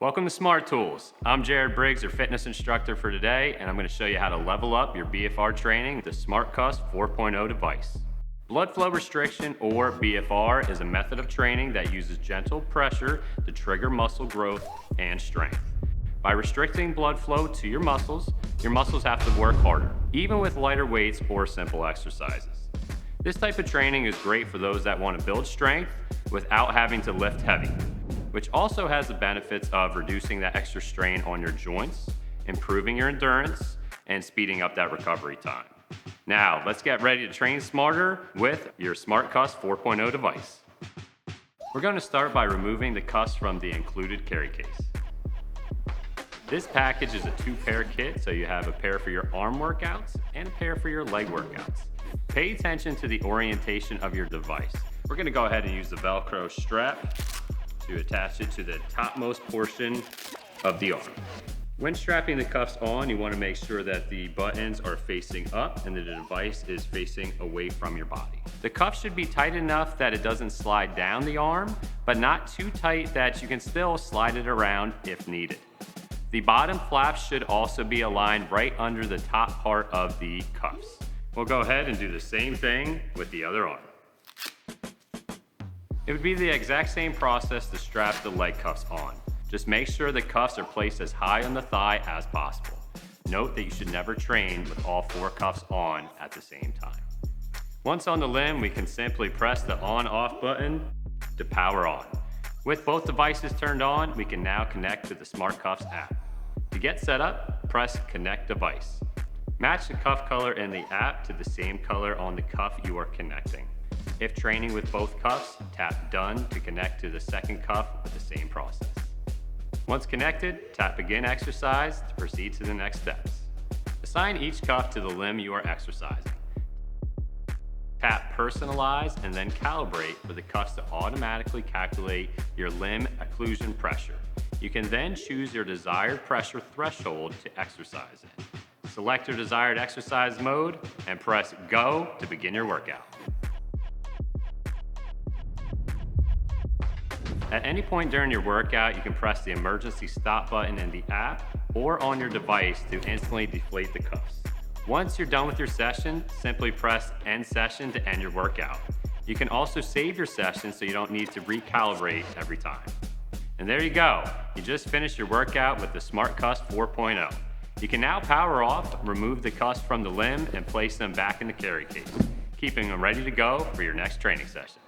Welcome to Smart Tools. I'm Jared Briggs, your fitness instructor for today, and I'm going to show you how to level up your BFR training with the SmartCuffs 4.0 device. Blood flow restriction, or BFR, is a method of training that uses gentle pressure to trigger muscle growth and strength. By restricting blood flow to your muscles have to work harder, even with lighter weights or simple exercises. This type of training is great for those that want to build strength without having to lift heavy, which also has the benefits of reducing that extra strain on your joints, improving your endurance, and speeding up that recovery time. Now, let's get ready to train smarter with your SmartCuffs 4.0 device. We're going to start by removing the cuffs from the included carry case. This package is a 2-pair kit, so you have a pair for your arm workouts and a pair for your leg workouts. Pay attention to the orientation of your device. We're going to go ahead and use the Velcro strap to attach it to the topmost portion of the arm. When strapping the cuffs on, you want to make sure that the buttons are facing up and that the device is facing away from your body. The cuff should be tight enough that it doesn't slide down the arm, but not too tight that you can still slide it around if needed. The bottom flaps should also be aligned right under the top part of the cuffs. We'll go ahead and do the same thing with the other arm. It would be the exact same process to strap the leg cuffs on. Just make sure the cuffs are placed as high on the thigh as possible. Note that you should never train with all 4 cuffs on at the same time. Once on the limb, we can simply press the on-off button to power on. With both devices turned on, we can now connect to the SmartCuffs app. To get set up, press Connect Device. Match the cuff color in the app to the same color on the cuff you are connecting. If training with both cuffs, tap Done to connect to the second cuff with the same process. Once connected, tap Begin Exercise to proceed to the next steps. Assign each cuff to the limb you are exercising. Tap Personalize and then Calibrate for the cuffs to automatically calculate your limb occlusion pressure. You can then choose your desired pressure threshold to exercise in. Select your desired exercise mode and press Go to begin your workout. At any point during your workout, you can press the emergency stop button in the app or on your device to instantly deflate the cuffs. Once you're done with your session, simply press End Session to end your workout. You can also save your session so you don't need to recalibrate every time. And there you go. You just finished your workout with the SmartCuffs 4.0. You can now power off, remove the cuffs from the limb, and place them back in the carry case, keeping them ready to go for your next training session.